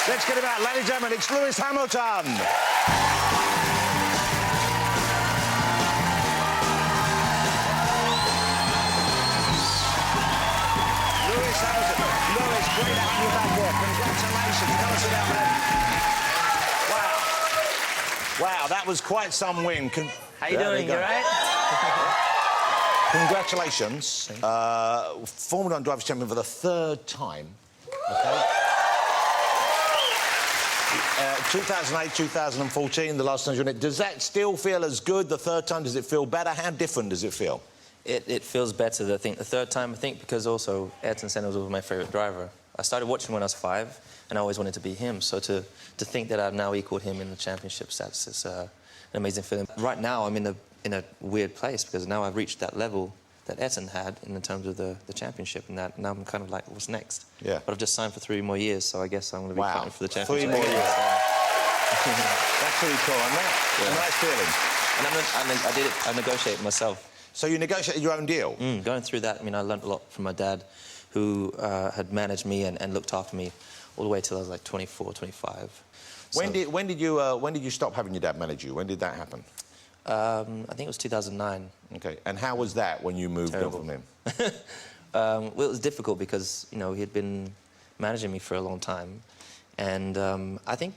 Let's get him out, ladies and gentlemen, it's Lewis Hamilton. Lewis Hamilton. Lewis, great to have you back here. Congratulations. Come and sit down, man. Wow. Wow, that was quite some win. How you doing? You all right? Congratulations. Formula 1 Drivers' Champion for the third time. OK? 2008, 2014, the last time you won it. Does that still feel as good the third time? Does it feel better? How different does it feel? It feels better, I think, the third time. I think because also Ayrton Senna was always my favourite driver. I started watching when I was 5, and I always wanted to be him. So to think that I've now equalled him in the championship stats is an amazing feeling. Right now, I'm in a weird place because now I've reached that level that Ayrton had in terms of the championship, and that now I'm kind of like, what's next? Yeah. But I've just signed for 3 more years, so I guess I'm going to be fighting for the championship. 3 more years. That's pretty cool, isn't it? Yeah. A nice feeling. And I negotiated myself. So you negotiated your own deal? Going through that, I mean, I learned a lot from my dad, who had managed me and looked after me all the way till I was like 24, 25. When did you stop having your dad manage you? When did that happen? I think it was 2009. OK. And how was that when you moved on from him? Well, it was difficult because, you know, he had been managing me for a long time. And I think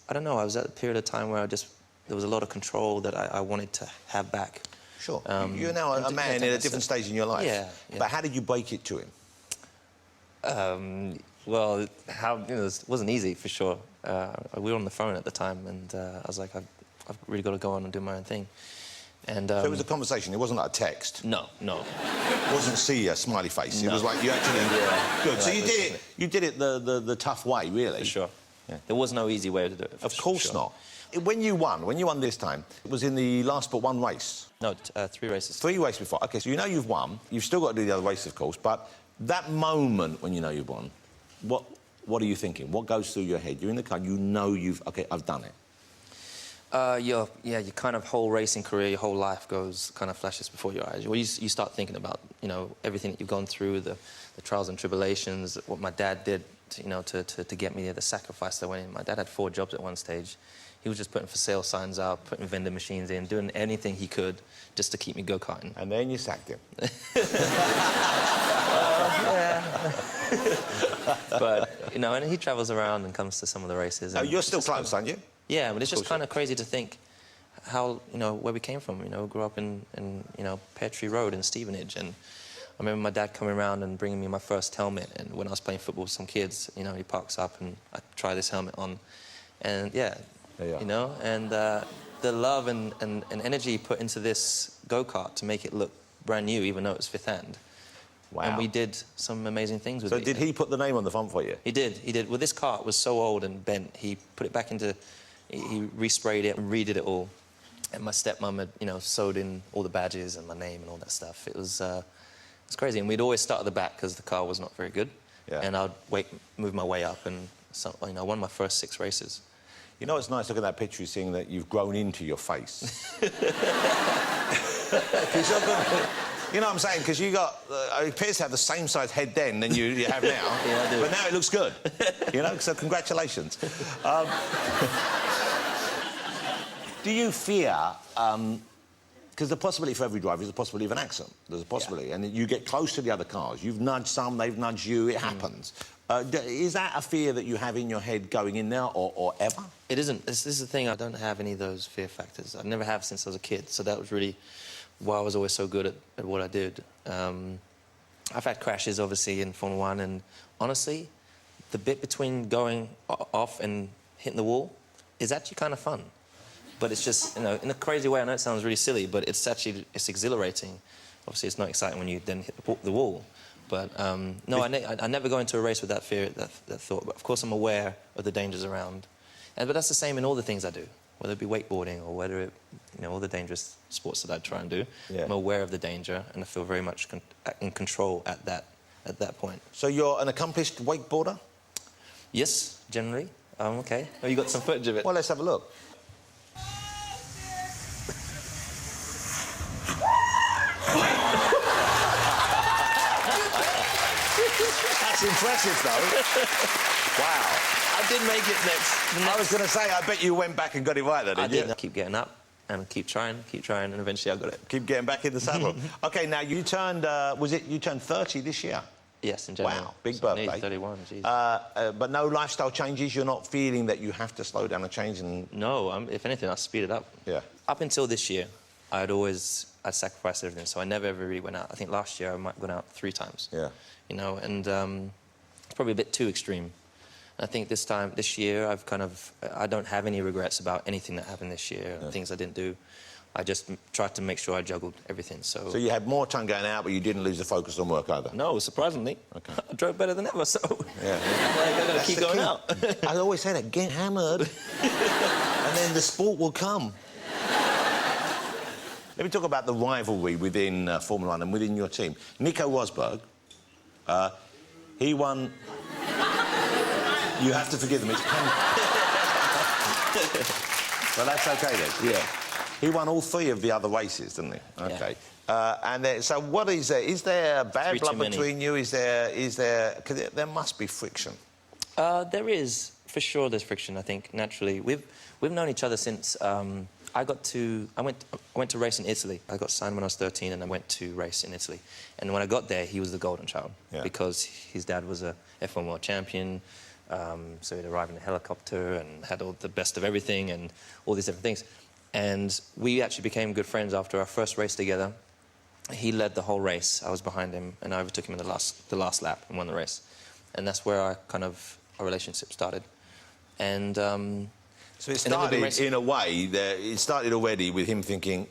I don't know, I was at a period of time where there was a lot of control that I wanted to have back. Sure. You're now a man in a different stage in your life. Yeah. But how did you break it to him? Well, it wasn't easy, for sure. We were on the phone at the time, and I was like, I've really got to go on and do my own thing. And, so it was a conversation, it wasn't like a text? No. It wasn't see a smiley face, no. It was like you actually... Yeah. Good, so you did it the tough way, really? For sure. Yeah. There was no easy way to do it. Of course not. When you won this time, it was in the last but one race? No, 3 races. 3 races before. OK, so you know you've won. You've still got to do the other races, of course, but that moment when you know you've won, what are you thinking? What goes through your head? You're in the car, you know OK, I've done it. Your kind of whole racing career, your whole life kind of flashes before your eyes. Well, you start thinking about, you know, everything that you've gone through, the trials and tribulations, what my dad did, to get me there, the sacrifice that went in. My dad had 4 jobs at one stage. He was just putting for sale signs out, putting vending machines in, doing anything he could just to keep me go-karting. And then you sacked him. Yeah. But, you know, and he travels around and comes to some of the races. Oh, you're still close, aren't you? Yeah, but it's just kind of crazy to think how, you know, where we came from. You know, grew up in you know, Pear Tree Road in Stevenage, and I remember my dad coming around and bringing me my first helmet, and when I was playing football with some kids, you know, he parks up and I try this helmet on, and yeah, you know, and the love and energy put into this go-kart to make it look brand new, even though it was 5th hand. Wow. And we did some amazing things with it. So did he put the name on the front for you? He did. Well, this kart was so old and bent, he put it back into... He resprayed it and redid it all. And my stepmom had, you know, sewed in all the badges and my name and all that stuff. It was crazy. And we'd always start at the back because the car was not very good. Yeah. And I'd move my way up, and so, you know, I won my first 6 races. You know, it's nice looking at that picture, seeing that you've grown into your face. You know what I'm saying? Because you got... it appears to have the same size head then than you have now. Yeah, I do. But now it looks good. You know, so congratulations. Do you fear... because the possibility for every driver is the possibility of an accident. There's a possibility. Yeah. And you get close to the other cars. You've nudged some, they've nudged you, it happens. Is that a fear that you have in your head going in there, or ever? It isn't. This is the thing, I don't have any of those fear factors. I never have since I was a kid, so that was really why I was always so good at what I did. I've had crashes, obviously, in Formula 1, and honestly, the bit between going off and hitting the wall is actually kind of fun. But it's just, you know, in a crazy way, I know it sounds really silly, but it's exhilarating. Obviously, it's not exciting when you then hit the wall. But, no, I never go into a race with that fear, that thought. But, of course, I'm aware of the dangers around. But that's the same in all the things I do, whether it be wakeboarding or whether it, you know, all the dangerous sports that I try and do. Yeah. I'm aware of the danger, and I feel very much in control at that point. So you're an accomplished wakeboarder? Yes, generally. OK. Oh, you got some footage of it? Well, let's have a look. That's impressive, though. Wow. I did make it next. I was going to say, I bet you went back and got it right then, didn't you? I did. Keep getting up and keep trying, and eventually I got it. Keep getting back in the saddle. OK, now you turned, you turned 30 this year? Yes, in January. Wow, big birthday. 31, geez. But no lifestyle changes? You're not feeling that you have to slow down and change? And No, if anything, I speed it up. Yeah. Up until this year, I'd sacrificed everything, so I never ever really went out. I think last year I might have gone out 3 times. Yeah. You know, and it's probably a bit too extreme. And I think this year, I don't have any regrets about anything that happened this year, things I didn't do. I just tried to make sure I juggled everything, so... So you had more time going out, but you didn't lose the focus on work either? No, surprisingly. Okay. I drove better than ever, so... Yeah. I gotta keep going out. I always say that, get hammered, and then the sport will come. Let me talk about the rivalry within Formula 1 and within your team. Nico Rosberg, he won... You have to forgive them, it's painful. Well, that's OK then. Yeah. He won all 3 of the other races, didn't he? OK. Yeah. So what is there? Is there bad blood between you? Is there... Because there must be friction. There is. For sure there's friction, I think, naturally. We've known each other since... I went to race in Italy. I got signed when I was 13 and I went to race in Italy. And when I got there, he was the golden child because his dad was a F1 world champion. So he'd arrived in a helicopter and had all the best of everything and all these different things. And we actually became good friends after our first race together. He led the whole race. I was behind him and I overtook him in the last lap and won the race. And that's where our relationship started. And... So it started, in a way, it started already with him thinking,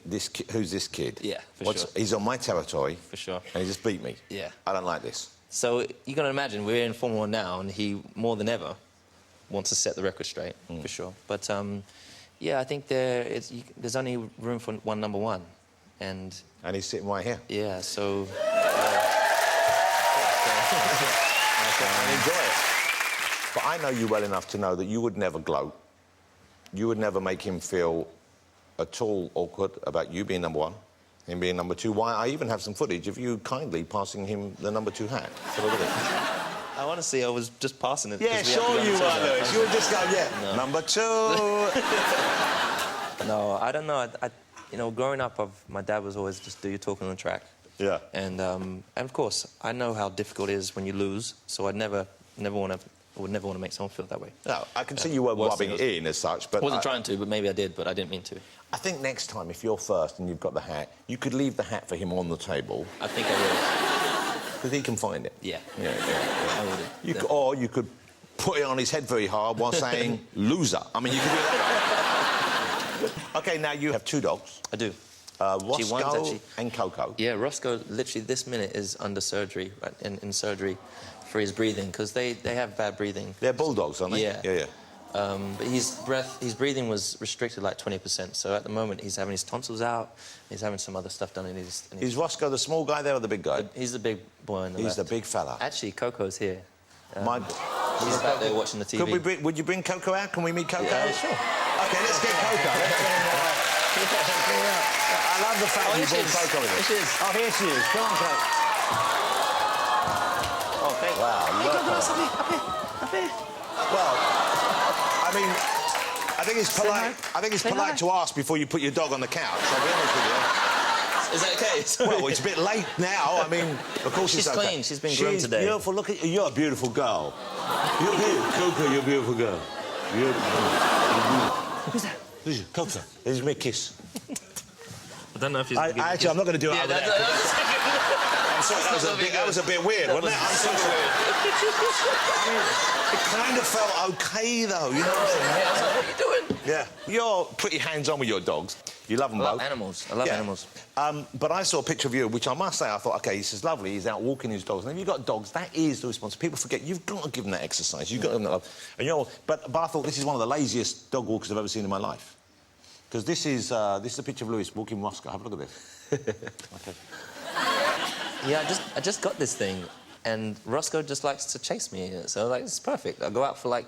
who's this kid? Yeah, for sure. He's on my territory. For sure. And he just beat me. Yeah. I don't like this. So you can imagine, we're in Formula 1 now, and he, more than ever, wants to set the record straight, for sure. But, yeah, I think there's only room for one number 1. And he's sitting right here. Yeah, so... And enjoy it. But I know you well enough to know that you would never gloat. You would never make him feel at all awkward about you being number 1, him being number 2. Why? I even have some footage of you kindly passing him the number 2 hat. So look at it. I honestly, I was just passing it. Yeah, sure you were, Lewis. You would just go, yeah, number 2. No, I don't know. You know, growing up, my dad was always just do your talking on the track. Yeah. And of course, I know how difficult it is when you lose, so I would never want to make someone feel that way. No, I can see you were rubbing it in as such, but... I wasn't trying to, but maybe I did, but I didn't mean to. I think next time, if you're first and you've got the hat, you could leave the hat for him on the table. I think I will. Because he can find it. Yeah. I would. Or you could put it on his head very hard while saying, loser. I mean, you could do that. OK, now you have 2 dogs. I do. Roscoe and Coco. Yeah, Roscoe, literally, this minute is under surgery, right, in surgery for his breathing, because they have bad breathing. They're bulldogs, aren't they? Yeah. Yeah. But his breathing was restricted like 20%, so at the moment he's having his tonsils out, he's having some other stuff done in his... Is Roscoe the small guy there or the big guy? He's the big boy in the He's the big fella. Actually, Coco's here. He's back there watching the TV. Would you bring Coco out? Can we meet Coco? Yeah, sure. OK, let's get Coco. I love the fact you brought Coco with us. Here she is. Oh, here she is. Come on, Coco. Oh, thank you. Wow, hey, Coco, up here. Well, I mean, I think it's polite to ask before you put your dog on the couch, I'll be honest with you. Is that okay? Sorry. Well, it's a bit late now. I mean, of course she's it's okay. clean. She's been groomed today. She's beautiful. Look at you. You're a beautiful girl. You're beautiful. Coco, you're a beautiful girl. You're Who's that? Who's you? Coco. This is me kiss. I don't know if he's... Actually, I'm not going to do it over there. I'm sorry, that was a bit weird, wasn't it? I'm so sorry. I mean, it kind of felt OK, though, you know what I'm saying? Yeah, I was like, what are you doing? Yeah. You're pretty hands-on with your dogs. You love them both. I love animals. I love animals. But I saw a picture of you, which I must say, I thought, OK, this is lovely. He's out walking his dogs. And if you've got dogs, that is the response. People forget, you've got to give them that exercise. You've got to give them that love. And but I thought this is one of the laziest dog walkers I've ever seen in my life. Because this is a picture of Lewis walking Roscoe. Have a look at this. OK. Yeah, I just got this thing, and Roscoe just likes to chase me. So, like, it's perfect. I go out for, like,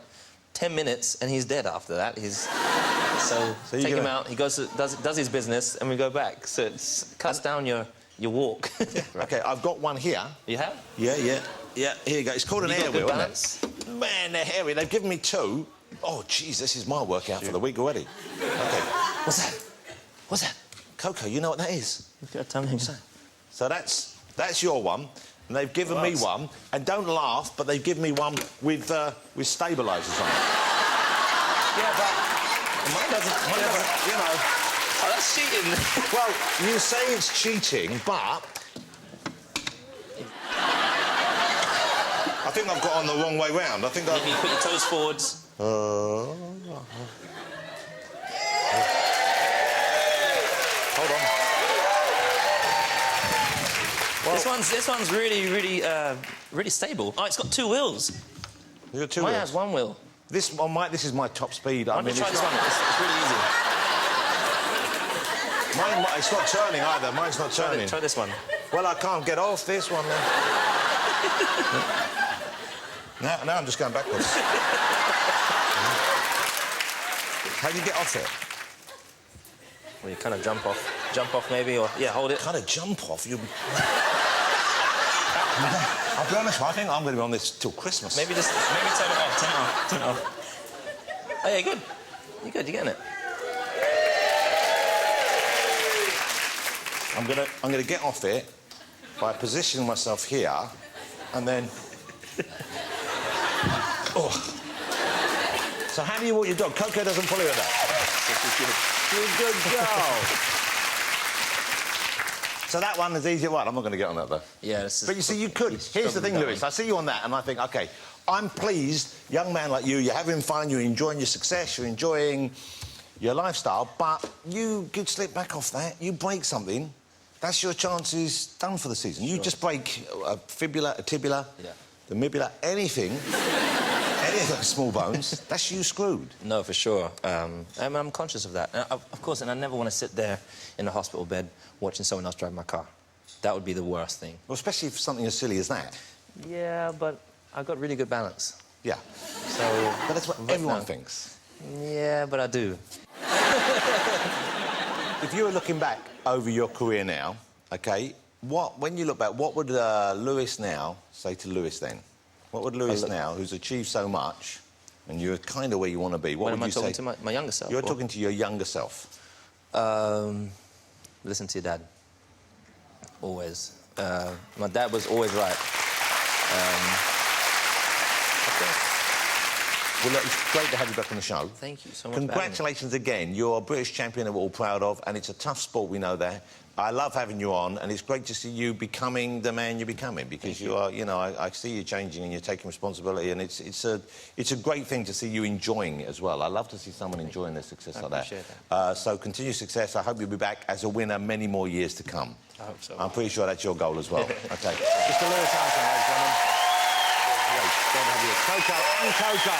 10 minutes, and he's dead after that. So take him out, he goes, does his business, and we go back. So it cuts down your walk. OK, I've got one here. You have? Yeah. Here you go. It's called an air wheel, isn't it? Man, they're hairy. They've given me 2. Oh, jeez, this is my workout for the week already. OK. What's that? What's that? Coco, you know what that is? Tell me. So that's your one. And they've given me one. And don't laugh, but they've given me one with stabilisers on it. Yeah, but... Mine doesn't, you know... Oh, that's cheating. Well, you say it's cheating, but... I think I've got on the wrong way round. I think Maybe you put your toes forwards. Hold on. Well, This one's really stable. Oh, it's got 2 wheels. You got 2 Mine wheels? has 1 wheel. This is my top speed. Why don't you try this one? It's really easy. It's not turning either. Mine's not turning. Try this one. Well, I can't get off this one then. now I'm just going backwards. How do you get off it? Well, you kind of jump off. Jump off maybe, or... Yeah, hold it. Kind of jump off? I'll be honest, I think I'm going to be on this till Christmas. Maybe turn it off. Turn it off. Oh, yeah, good. You're good, you're getting it. I'm gonna get off it by positioning myself here, and then... Oh. So how do you walk your dog? Coco doesn't follow you with that. You're a good girl. So that one is easier one. I'm not going to get on that, though. Yeah, But you see, you could. Here's the thing, Lewis. I see you on that, and I think, OK, I'm pleased, young man like you, you're having fun, you're enjoying your success, you're enjoying your lifestyle, but you could slip back off that. You break something, that's your chances done for the season. You just break a fibula, a tibula, the mibula, anything, any of those small bones, that's you screwed. No, for sure. I'm conscious of that. And of course, and I never want to sit there in the hospital bed watching someone else drive my car. That would be the worst thing. Well, especially for something as silly as that. Yeah, but I've got really good balance. Yeah. So... But that's what everyone thinks. Yeah, but I do. If you were looking back over your career now, OK, when you look back, what would Lewis now say to Lewis then? What would Lewis now, who's achieved so much, and you're kind of where you want to be, what would you say? Am I talking to my younger self? You're talking to your younger self. Listen to your dad. Always. My dad was always right. Well, look, it's great to have you back on the show. Thank you so much. Congratulations again. You're a British champion that we're all proud of, and it's a tough sport, we know that. I love having you on, and it's great to see you becoming the man you're becoming, because you are, you know, I see you changing and you're taking responsibility, and it's a great thing to see you enjoying it as well. I love to see someone enjoying their success like that. Appreciate that. So continue success. I hope you'll be back as a winner many more years to come. I hope so. I'm pretty sure that's your goal as well. OK. Mr. Lewis Hamilton, ladies and gentlemen. Great. Great to have you. Coco and Coco.